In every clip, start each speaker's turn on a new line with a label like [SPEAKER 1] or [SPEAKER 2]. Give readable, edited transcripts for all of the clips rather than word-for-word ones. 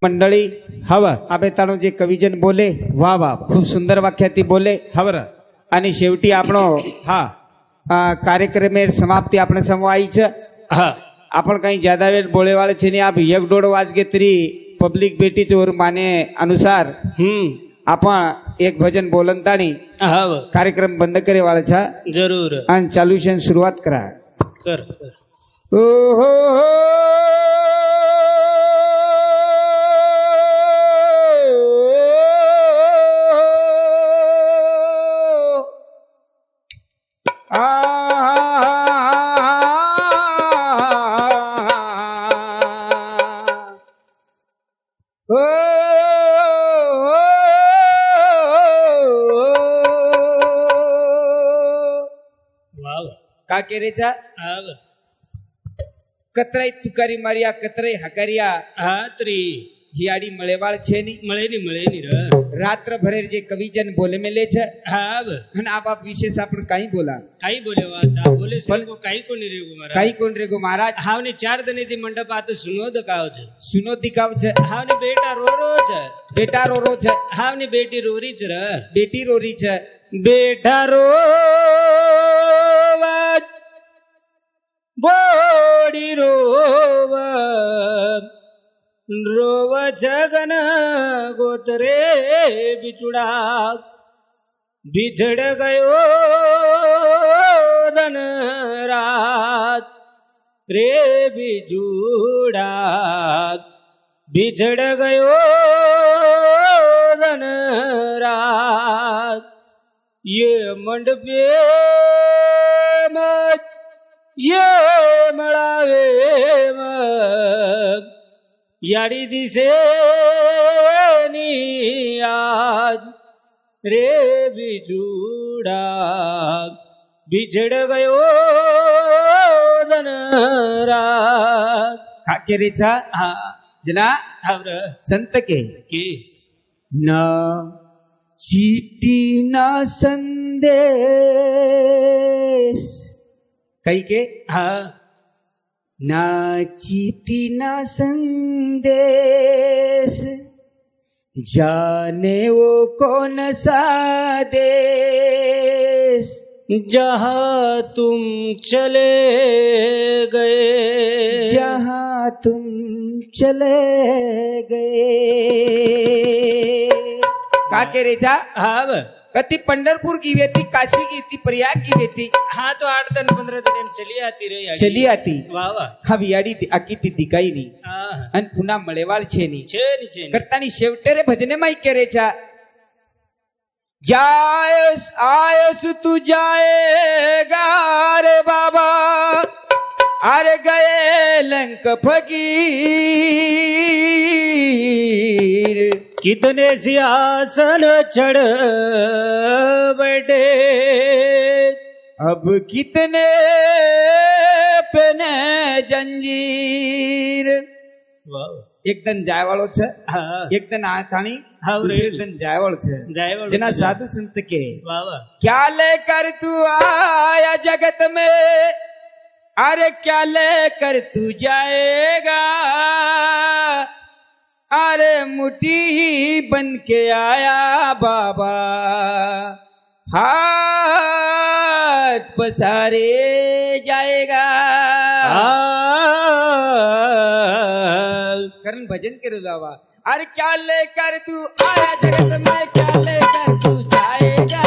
[SPEAKER 1] मंडळी
[SPEAKER 2] हवं
[SPEAKER 1] आबेतानो जे कविजन बोले
[SPEAKER 2] वा वा
[SPEAKER 1] खूप सुंदर वाक्याती बोले
[SPEAKER 2] हवर
[SPEAKER 1] आणि शेवटी આપણો
[SPEAKER 2] हा
[SPEAKER 1] कार्यक्रमेर समाप्ती આપણે समवाई છે
[SPEAKER 2] हा
[SPEAKER 1] आपण काही ज्यादा वेळ बोलेवाळे છે ને आप एक दोड वाजगे तरी पब्लिक बेटी चोर माने अनुसार आपण एक भजन बोलनतानी
[SPEAKER 2] हव
[SPEAKER 1] कार्यक्रम बंद करे वाळे છે
[SPEAKER 2] जरूर
[SPEAKER 1] आणि चालू છે सुरुवात करा
[SPEAKER 2] कर
[SPEAKER 1] ओ हो का केरेचा
[SPEAKER 2] हव
[SPEAKER 1] कतराई तुकारी मारिया कतराई हकारिया
[SPEAKER 2] हा तरी
[SPEAKER 1] ही आडी मळेवाळ છે ની
[SPEAKER 2] મળે ની ર
[SPEAKER 1] रात्र भरेर जे कविजन बोले मेले છે
[SPEAKER 2] हाव
[SPEAKER 1] અને आप विशेष आपण काही बोला
[SPEAKER 2] काही बोले वाचा बोले को काही कोणी रे महाराज
[SPEAKER 1] काही कोण रे गो महाराज
[SPEAKER 2] हावने 4 दने दी मंडप आत सुनो दकाव छे
[SPEAKER 1] सुनो दिखाव છે
[SPEAKER 2] हावने बेटा रो छे
[SPEAKER 1] बेटा रो છે
[SPEAKER 2] हावने बेटी रोरी छ र
[SPEAKER 1] बेटी रोरी છે
[SPEAKER 2] बेटा रोवा बोडी रोवा रोव जगन गोतरे बिचुड़ा बिछड़ गयो धन रात रे बिचुड़ा बिछड़ गयो धन रात ये मंडपे मत ये मळावे मत याडी दिसे नी आज रे बिछुड़ा बिछड़ गयो धन रात
[SPEAKER 1] काकेरेचा
[SPEAKER 2] हा
[SPEAKER 1] जना
[SPEAKER 2] हावर
[SPEAKER 1] संत के
[SPEAKER 2] की
[SPEAKER 1] न चीटी न संदेश कई के
[SPEAKER 2] हा
[SPEAKER 1] ना चीटी ना संदेश जाने वो कौन सा देश
[SPEAKER 2] जहाँ तुम चले गए
[SPEAKER 1] जहाँ तुम चले गए का के रेचा
[SPEAKER 2] हाव
[SPEAKER 1] कति पंढरपूर की वेती काशी की थी प्रयाग की वेती
[SPEAKER 2] हाँ तो 8 दिन 15 दिन चली आती रे
[SPEAKER 1] चली आती
[SPEAKER 2] वाह वाह
[SPEAKER 1] हा वियाडी आकी ती दिकाई नहीं आणि पुन्हा मळेवाळ छे नहीं
[SPEAKER 2] छे
[SPEAKER 1] करतानी शेवटे रे भजने माई करेचा जायस आयस तू जाएगा रे बाबा अरे गए लंक फकीर
[SPEAKER 2] कितने सियासन चढ़ बैठे
[SPEAKER 1] अब कितने पेने जंजीर एक दन जायवाळो छे एक दन आथाणी दूसरे दिन जायवाळो छे जना साधु संत के क्या लेकर तू आया जगत में अरे क्या लेकर तू जाएगा अरे मुट्ठी ही बन के आया बाबा हाथ पसारे जाएगा करण भजन करो जावा अरे क्या लेकर तू आया जगत में क्या लेकर तू जाएगा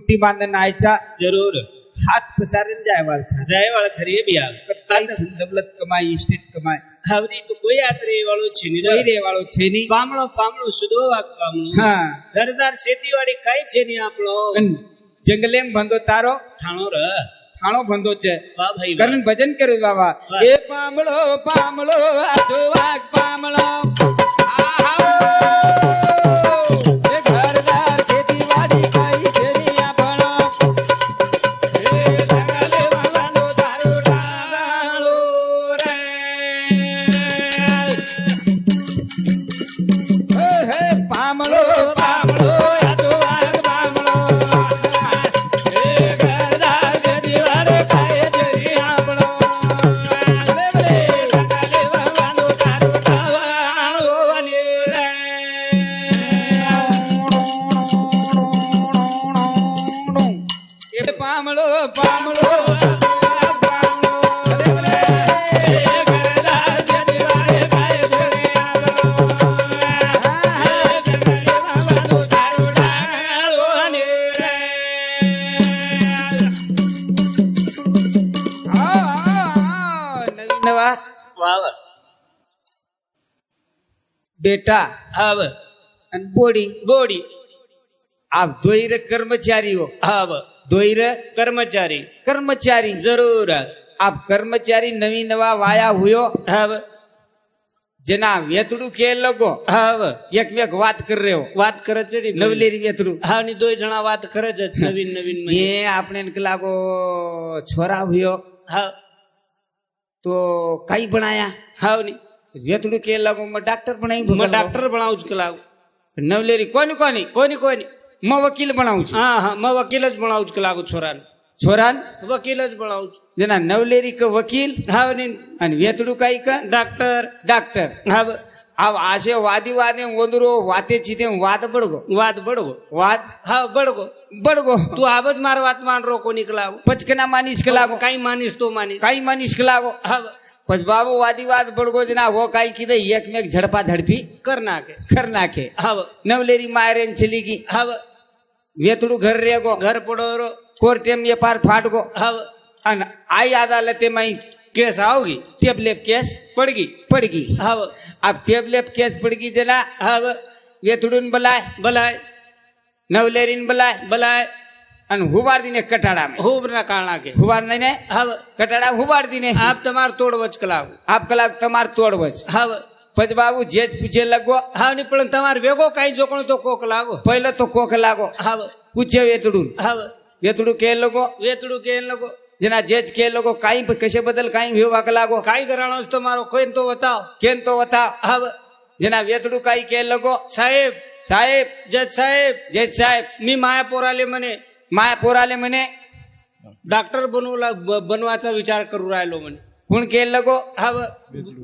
[SPEAKER 1] मुट्ठी बांधून आयचा
[SPEAKER 2] जरूर
[SPEAKER 1] हात पसारेन जायवाळचा
[SPEAKER 2] जायवाळा छरी बिया
[SPEAKER 1] કતાઈ દौલત કમાઈ સ્ટેટ કમાઈ
[SPEAKER 2] હવની તો કોઈ યાત્રે વાળો છે ની
[SPEAKER 1] કોઈ રે વાળો છે ની
[SPEAKER 2] પામણો પામણો સુધો વાક પામણો
[SPEAKER 1] હા
[SPEAKER 2] ઘરદાર ખેતીવાડી કાઈ છે ની આપણો
[SPEAKER 1] જંગલેમ બંધો તારો
[SPEAKER 2] ઠાણો ર
[SPEAKER 1] ઠાણો બંધો છે
[SPEAKER 2] વાહ ભાઈ
[SPEAKER 1] કરણ ભજન કર્યું બાબા એ પામળો પામળો આજો વાગ પામળો बेटा
[SPEAKER 2] हाव
[SPEAKER 1] आणि बोडी
[SPEAKER 2] बोडी
[SPEAKER 1] आप दोईर कर्मचारी हो
[SPEAKER 2] हाव
[SPEAKER 1] दोईर
[SPEAKER 2] कर्मचारी
[SPEAKER 1] कर्मचारी
[SPEAKER 2] जरूर
[SPEAKER 1] आप कर्मचारी नवी नवा वाया हुयो
[SPEAKER 2] हाव
[SPEAKER 1] जना वेतडू के लोगो
[SPEAKER 2] हाव
[SPEAKER 1] एक વાત कर रहे हो
[SPEAKER 2] વાત કરે છે ને
[SPEAKER 1] નવલેરી વેતડू
[SPEAKER 2] હા ની દોય જણા વાત કરે છે નવીન નવીન
[SPEAKER 1] ये आपने लागो छोरा हुयो
[SPEAKER 2] હા
[SPEAKER 1] तो कई बनाया
[SPEAKER 2] हाव ની
[SPEAKER 1] वेतडू के लगो मैं डॉक्टर बनाई
[SPEAKER 2] मैं डॉक्टर बनाऊ છું કલાવ
[SPEAKER 1] नवलेरी कोनी कोनी
[SPEAKER 2] કોની કોની
[SPEAKER 1] मैं वकील बनाऊ છું
[SPEAKER 2] હા હા मैं वकील જ बनाऊ છું કલાવ છોરાન
[SPEAKER 1] छोरान
[SPEAKER 2] वकील જ बनाऊ છું
[SPEAKER 1] जना नवलेरी का वकील
[SPEAKER 2] हाव ની
[SPEAKER 1] અને વેતડू काई का
[SPEAKER 2] डॉक्टर
[SPEAKER 1] डॉक्टर
[SPEAKER 2] हाव
[SPEAKER 1] अब आशे वादी वादे ओंदरो वाते चीते वाद बड़गो
[SPEAKER 2] વાત બડગો
[SPEAKER 1] वाद
[SPEAKER 2] હા બડગો
[SPEAKER 1] बड़गो
[SPEAKER 2] તું આબ જ માર વાત માન રો કોની કલાવ
[SPEAKER 1] पचकना मानिस कलागो
[SPEAKER 2] કાઈ માનીશ તો માનીશ
[SPEAKER 1] काई मानिस कलागो
[SPEAKER 2] હાવ
[SPEAKER 1] पच बाबू वादीवाद बड़गो जना वो काई की दे एक में एक झड़पा झड़पी
[SPEAKER 2] कर नाखे
[SPEAKER 1] कर नाखे
[SPEAKER 2] हाव
[SPEAKER 1] नवलेरी मायरेन चली गई
[SPEAKER 2] हाव
[SPEAKER 1] वेतड़ू घर रेगो
[SPEAKER 2] घर पड़ो रो
[SPEAKER 1] कोर्टेम ये पार फाट गो
[SPEAKER 2] हाव
[SPEAKER 1] अन आई अदालते में
[SPEAKER 2] केस आओगी
[SPEAKER 1] टेबलेप केस
[SPEAKER 2] पड़गी
[SPEAKER 1] पड़ गई
[SPEAKER 2] हाव
[SPEAKER 1] अब टेबलेप केस पड़ गई जना
[SPEAKER 2] हाव
[SPEAKER 1] वेतड़ून बुलाए
[SPEAKER 2] बलाय
[SPEAKER 1] नवलेरीन बुलाए
[SPEAKER 2] बलाय
[SPEAKER 1] अन हुबार दीने कटाड़ा में
[SPEAKER 2] खूब ना कारणा के
[SPEAKER 1] हुबार नहीं ने
[SPEAKER 2] हाव
[SPEAKER 1] कटाड़ा हुबार दीने
[SPEAKER 2] आप तमार तोड़ वच कलाव
[SPEAKER 1] आप कलाक तमार तोड़वच
[SPEAKER 2] हाव
[SPEAKER 1] पच बाबू जेज पूछे लगो
[SPEAKER 2] हाव नि पण तमार वेगो काई जोकणो तो कोक लागो
[SPEAKER 1] पहले तो कोख लागो
[SPEAKER 2] हाव
[SPEAKER 1] पूछे वेतड़ून
[SPEAKER 2] हाव
[SPEAKER 1] वेतड़ू के लोगो
[SPEAKER 2] वेतड़ू के लगो
[SPEAKER 1] जना जेज के लोगो काई कशे बदल काई हुयो वाक लागो
[SPEAKER 2] काई कराणो तो मारो कोई तो बताओ
[SPEAKER 1] केन तो वता
[SPEAKER 2] हाव
[SPEAKER 1] जना वेतड़ू काई के लोगो
[SPEAKER 2] साहेब
[SPEAKER 1] साहेब
[SPEAKER 2] जज साहेब
[SPEAKER 1] जेज साहेब
[SPEAKER 2] मी माया पोराले म्हणे
[SPEAKER 1] माया पोराले म्हणे
[SPEAKER 2] डॉक्टर बनवाचा विचार करू राहिलो म्हणे
[SPEAKER 1] कोण के लगो
[SPEAKER 2] हाव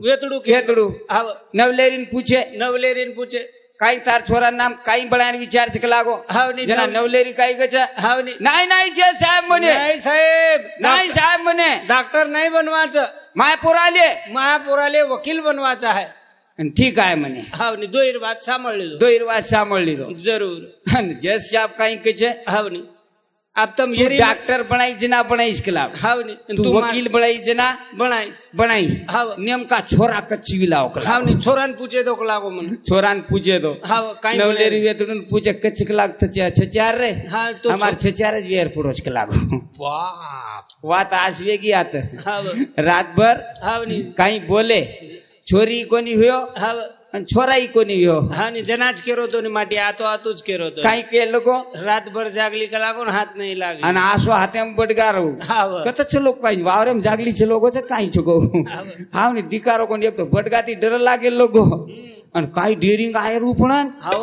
[SPEAKER 2] वेतडू
[SPEAKER 1] वेतड़ू
[SPEAKER 2] हाव
[SPEAKER 1] नवलेरीन पूछे
[SPEAKER 2] नवलेरीन पूछे
[SPEAKER 1] काई तार छोरा नाम काई बळान विचार छक लागो
[SPEAKER 2] हाव नि
[SPEAKER 1] जना नवलेरी काई गच
[SPEAKER 2] हाव नि
[SPEAKER 1] नाही नाही जेज साहेब म्हणे
[SPEAKER 2] नाही साहेब
[SPEAKER 1] नाही साहेब म्हणे
[SPEAKER 2] डॉक्टर नाही बनवायचं
[SPEAKER 1] माया पोराले
[SPEAKER 2] माया पोराले वकील बनवायचं आहे
[SPEAKER 1] ठीक आहे म्हणे
[SPEAKER 2] हाव नि दोईर बात सांभाळली
[SPEAKER 1] दोईरवाद सांभाळली दो
[SPEAKER 2] जरूर
[SPEAKER 1] जेज साहेब काई कचे
[SPEAKER 2] हाव नि अब तुम
[SPEAKER 1] तू डॉक्टर बनाई जना बनाईस कला
[SPEAKER 2] हाव नि
[SPEAKER 1] तू वकील बनाई जना
[SPEAKER 2] बनाईस
[SPEAKER 1] बनाईस
[SPEAKER 2] हाव
[SPEAKER 1] नेमका छोरा कच्ची विलाव कला
[SPEAKER 2] हाव नि छोरान पूछे दो लागो म्हणे
[SPEAKER 1] छोरान पूछे दो
[SPEAKER 2] हाव काय
[SPEAKER 1] नवलेरी वेतडून पूछे कच्ची कलाग छचार रे
[SPEAKER 2] हा तो
[SPEAKER 1] हमार छचार ज वेर पुरोच कलागो
[SPEAKER 2] बाप
[SPEAKER 1] वात आसवेगी आत
[SPEAKER 2] हाव
[SPEAKER 1] रातभर
[SPEAKER 2] हाव नि
[SPEAKER 1] काही बोले छोरी कोणी हुयो
[SPEAKER 2] हाव
[SPEAKER 1] आणि छोराई कोणी हुयो
[SPEAKER 2] हा नि जनाज केरो तो नि माटी आतो आतोच केरो तो
[SPEAKER 1] काही के लोको
[SPEAKER 2] रात भर जागली का लागो हाथ नहीं लागे
[SPEAKER 1] आणि आसो हातेम बडगार
[SPEAKER 2] हाव
[SPEAKER 1] कतच लोक काही वावरेम जागली छे लोगो छे काही छगो हाव नि दिकारो कोणी एक तो बडगाती डर लागे लोगो आणि काही डेरिंग आहे रूपणन
[SPEAKER 2] हाव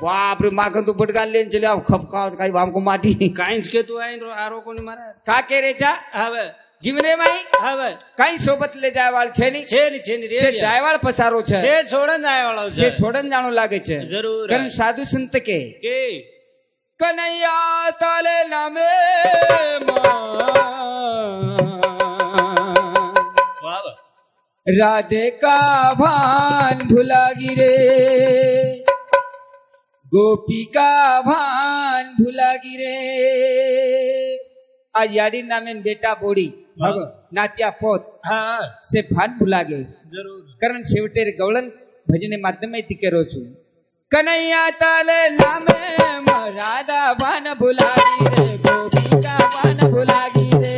[SPEAKER 1] बाप रे मागन तो बडगा लेन चले आव खपका काही हमको माटी
[SPEAKER 2] काहीच के तू आहे आरो कोणी मारा
[SPEAKER 1] का के रेचा
[SPEAKER 2] हाव
[SPEAKER 1] जीवने माई
[SPEAKER 2] हाव
[SPEAKER 1] काही सोबत ले जायवाळ छे ની
[SPEAKER 2] छेनी
[SPEAKER 1] से जायवाळ पसारो छे
[SPEAKER 2] से छोड़न जाय वाळो
[SPEAKER 1] से छोड़न जाणो लागे छे
[SPEAKER 2] जरूर
[SPEAKER 1] कारण साधु संत के कन्हैया ताले नामे
[SPEAKER 2] वाह
[SPEAKER 1] राधे का भान भुला गिरे गोपिका भान भुला गिरे। आज याडी नामे बेटा बोडी नात्या पोत से भान भुला गे
[SPEAKER 2] जरूर
[SPEAKER 1] कारण शेवटेर गवळण भजने माध्यमे ती करो छु कन्हैया ताले लामे राधा भान भुला गिरे गोपिका भान भुला गिरे।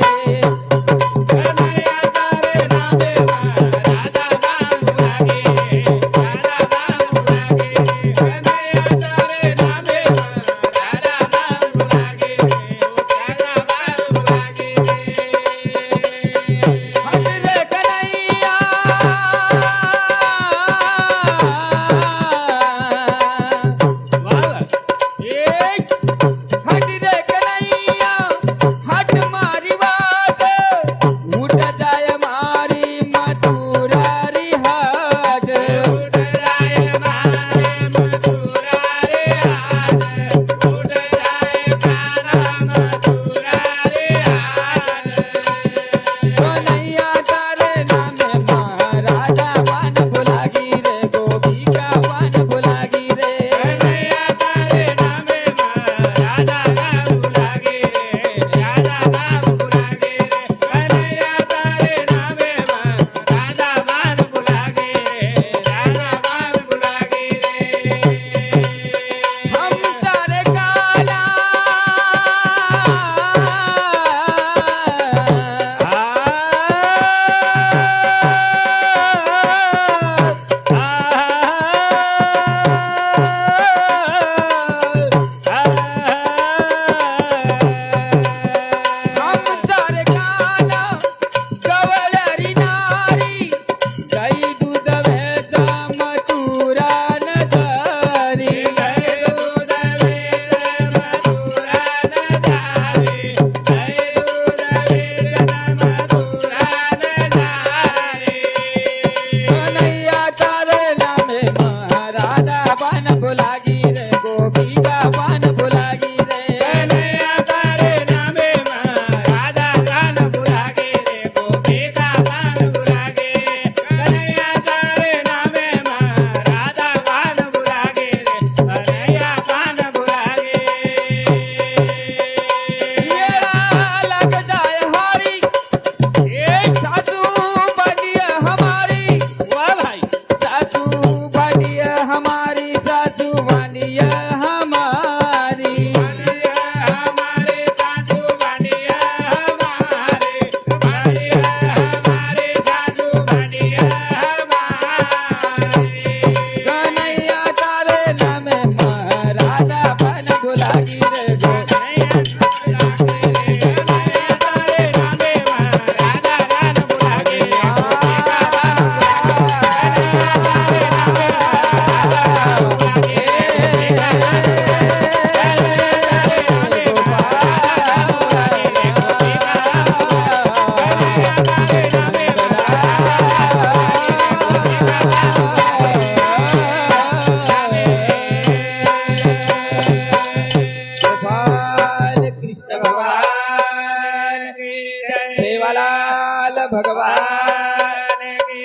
[SPEAKER 1] भगवान की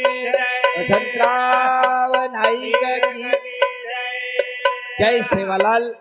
[SPEAKER 1] वसंतराव नाईक की जय सेवालाल।